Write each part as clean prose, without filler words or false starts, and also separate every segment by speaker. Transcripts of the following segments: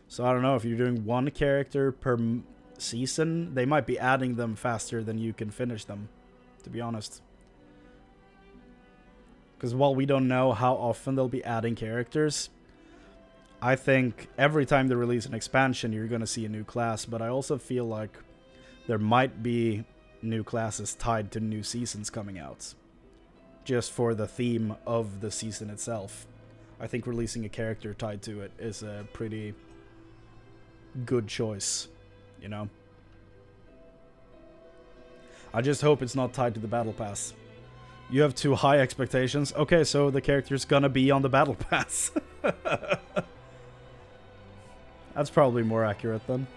Speaker 1: So I don't know, if you're doing one character per season, they might be adding them faster than you can finish them, to be honest. Because while we don't know how often they'll be adding characters, I think every time they release an expansion, you're going to see a new class. But I also feel like there might be new classes tied to new seasons coming out, just for the theme of the season itself. I think releasing a character tied to it is a pretty good choice, you know? I just hope it's not tied to the battle pass. You have too high expectations. Okay, so the character's gonna be on the battle pass. That's probably more accurate then.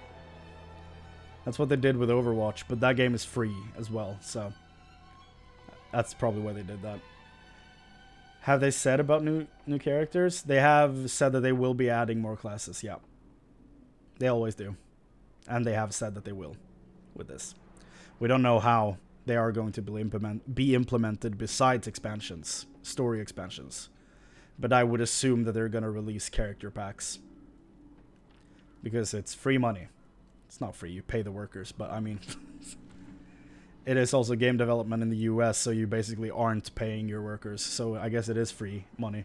Speaker 1: That's what they did with Overwatch, but that game is free as well, so that's probably why they did that. Have they said about new characters? They have said that they will be adding more classes, yeah. They always do. And they have said that they will with this. We don't know how they are going to be implemented besides expansions, story expansions. But I would assume that they're going to release character packs. Because it's free money. It's not free, you pay the workers, but I mean... It is also game development in the US, so you basically aren't paying your workers. So I guess it is free money.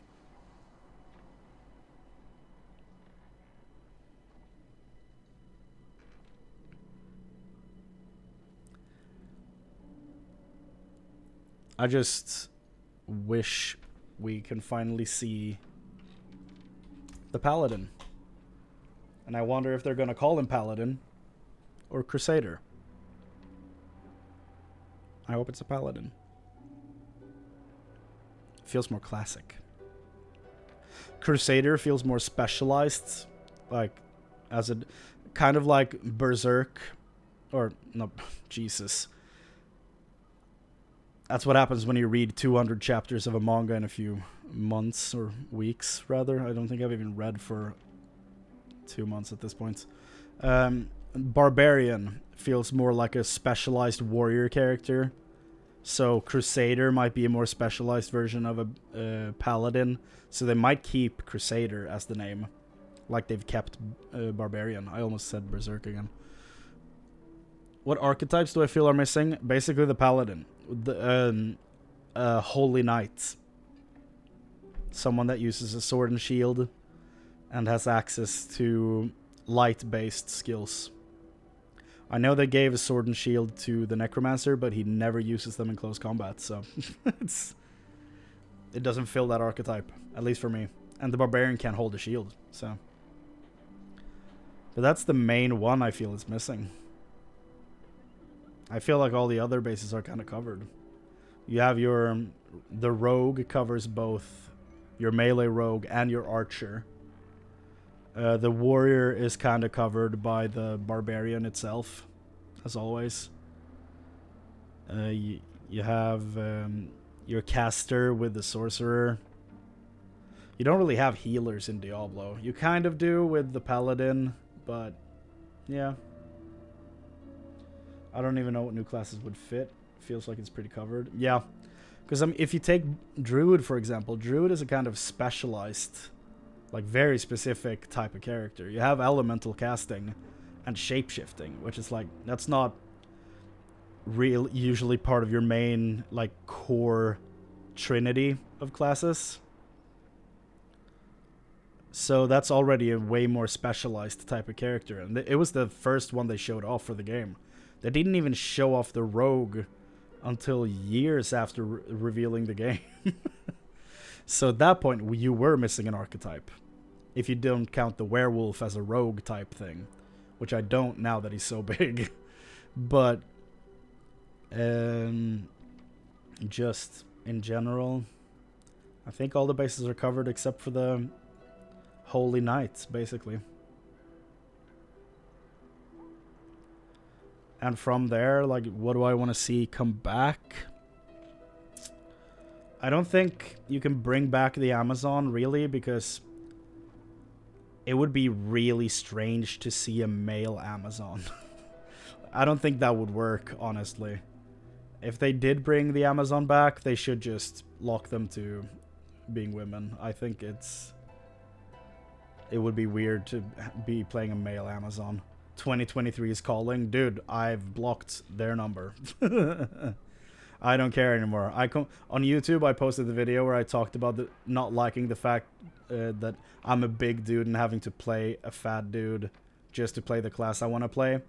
Speaker 1: I just wish we can finally see the Paladin. And I wonder if they're going to call him Paladin or Crusader. I hope it's a Paladin. Feels more classic. Crusader feels more specialized, like as a kind of like Berserk, or no, Jesus. That's what happens when you read 200 chapters of a manga in a few months, or weeks rather. I don't think I've even read for 2 months at this point. Barbarian feels more like a specialized warrior character. So Crusader might be a more specialized version of a Paladin. So they might keep Crusader as the name, like they've kept Barbarian. I almost said Berserk again. What archetypes do I feel are missing? Basically the Paladin. The Holy Knight. Someone that uses a sword and shield and has access to light-based skills. I know they gave a sword and shield to the Necromancer, but he never uses them in close combat, so it doesn't fill that archetype, at least for me. And the Barbarian can't hold a shield, so. But that's the main one I feel is missing. I feel like all the other bases are kind of covered. You have the Rogue covers both your melee Rogue and your Archer. The Warrior is kind of covered by the Barbarian itself, as always. You have your Caster with the Sorcerer. You don't really have healers in Diablo. You kind of do with the Paladin, but yeah. I don't even know what new classes would fit. Feels like it's pretty covered. Yeah, because if you take Druid, for example, Druid is a kind of specialized, like very specific type of character. You have elemental casting and shapeshifting, which is like, that's not usually part of your main like core trinity of classes. So that's already a way more specialized type of character, and it was the first one they showed off for the game. They didn't even show off the Rogue until years after revealing the game. So at that point, you were missing an archetype. If you don't count the Werewolf as a rogue type thing. Which I don't now that he's so big. But just in general, I think all the bases are covered except for the Holy Knights, basically. And from there, like, what do I want to see come back? I don't think you can bring back the Amazon, really, because it would be really strange to see a male Amazon. I don't think that would work, honestly. If they did bring the Amazon back, they should just lock them to being women. I think it's it would be weird to be playing a male Amazon. 2023 is calling. Dude, I've blocked their number. I don't care anymore. On YouTube, I posted the video where I talked about not liking the fact that I'm a big dude and having to play a fat dude just to play the class I want to play.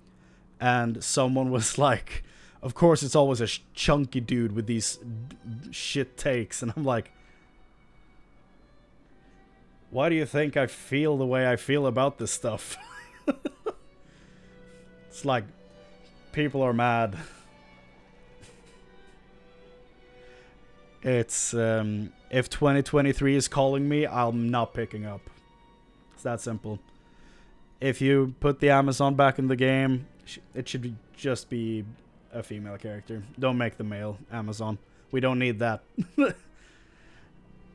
Speaker 1: And someone was like, of course it's always a chunky dude with these shit takes. And I'm like, why do you think I feel the way I feel about this stuff? It's like, people are mad. It's, if 2023 is calling me, I'm not picking up. It's that simple. If you put the Amazon back in the game, it should just be a female character. Don't make the male Amazon. We don't need that.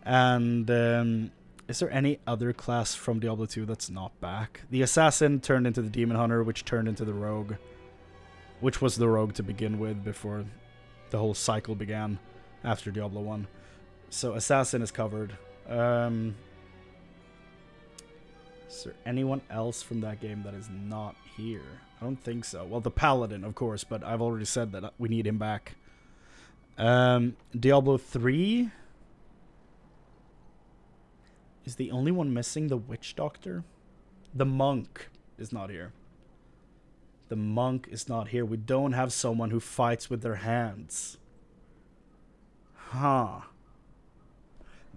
Speaker 1: And, is there any other class from Diablo 2 that's not back? The Assassin turned into the Demon Hunter, which turned into the Rogue. Which was the Rogue to begin with before the whole cycle began. After Diablo 1. So Assassin is covered. Is there anyone else from that game that is not here? I don't think so. Well, the Paladin, of course, but I've already said that we need him back. Diablo 3 is the only one missing. The Witch Doctor? The Monk is not here. The Monk is not here. We don't have someone who fights with their hands. Huh.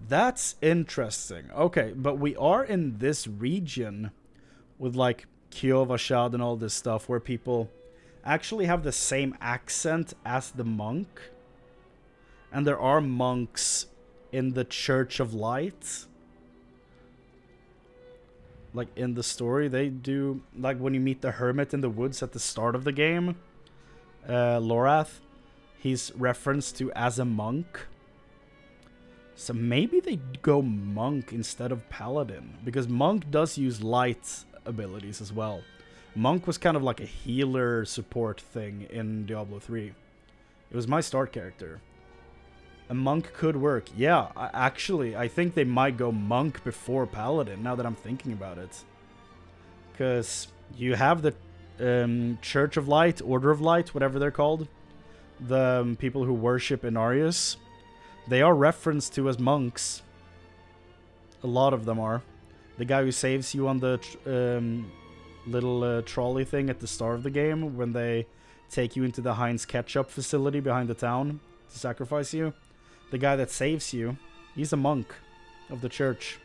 Speaker 1: That's interesting. Okay, but we are in this region with like Kyovashad and all this stuff where people actually have the same accent as the monk. And there are monks in the Church of Light. Like in the story, they do, like when you meet the hermit in the woods at the start of the game, Lorath, he's referenced to as a monk. So maybe they go monk instead of paladin, because monk does use light abilities as well. Monk was kind of like a healer support thing in Diablo 3. It was my start character. A monk could work. Yeah, actually, I think they might go monk before paladin, now that I'm thinking about it. Because you have the Church of Light, Order of Light, whatever they're called. The people who worship Inarius. They are referenced to as monks. A lot of them are. The guy who saves you on the little trolley thing at the start of the game, when they take you into the Heinz Ketchup facility behind the town to sacrifice you. The guy that saves you, he's a monk of the church.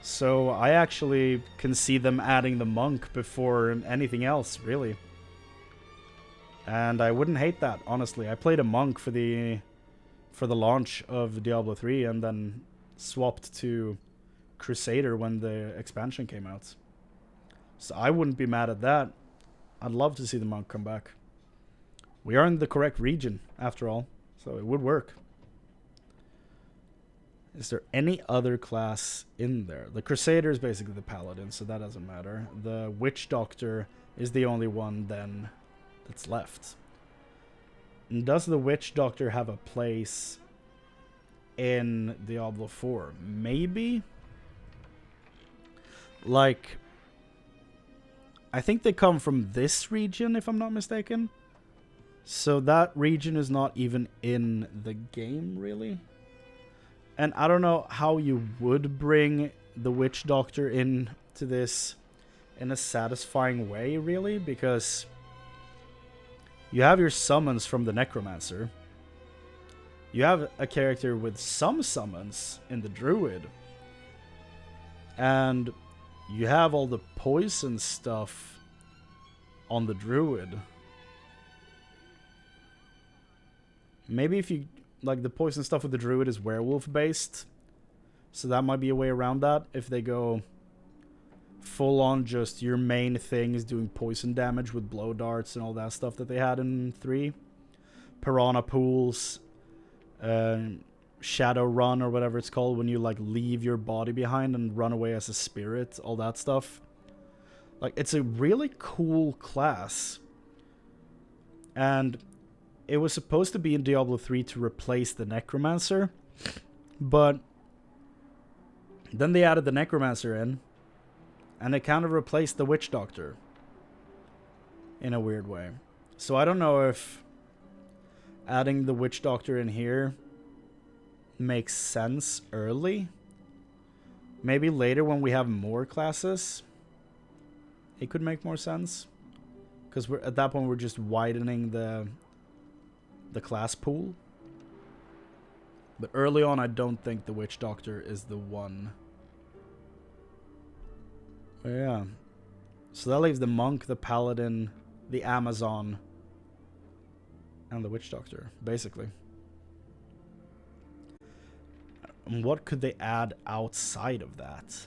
Speaker 1: So I actually can see them adding the monk before anything else, really. And I wouldn't hate that, honestly. I played a monk for the launch of Diablo 3 and then swapped to Crusader when the expansion came out. So I wouldn't be mad at that. I'd love to see the monk come back. We are in the correct region, after all, so it would work. Is there any other class in there? The Crusader is basically the Paladin, so that doesn't matter. The Witch Doctor is the only one then that's left. And does the Witch Doctor have a place in Diablo 4? Maybe? Like, I think they come from this region, if I'm not mistaken. So that region is not even in the game, really. And I don't know how you would bring the Witch Doctor into this in a satisfying way, really, because you have your summons from the Necromancer. You have a character with some summons in the Druid. And you have all the poison stuff on the Druid. Maybe if you... like, the poison stuff with the Druid is werewolf-based. So that might be a way around that. If they go full on just your main thing is doing poison damage with blow darts and all that stuff that they had in 3. Piranha pools. Shadow run or whatever it's called. When you, like, leave your body behind and run away as a spirit. All that stuff. Like, it's a really cool class. And it was supposed to be in Diablo 3 to replace the Necromancer, but Then they added the Necromancer in, and it kind of replaced the Witch Doctor in a weird way. So I don't know if adding the Witch Doctor in here makes sense early. Maybe later when we have more classes, it could make more sense. Because we're at that point we're just widening the class pool. But early on, I don't think the Witch Doctor is the one. But yeah. So that leaves the Monk, the Paladin, the Amazon, and the Witch Doctor, basically. And what could they add outside of that?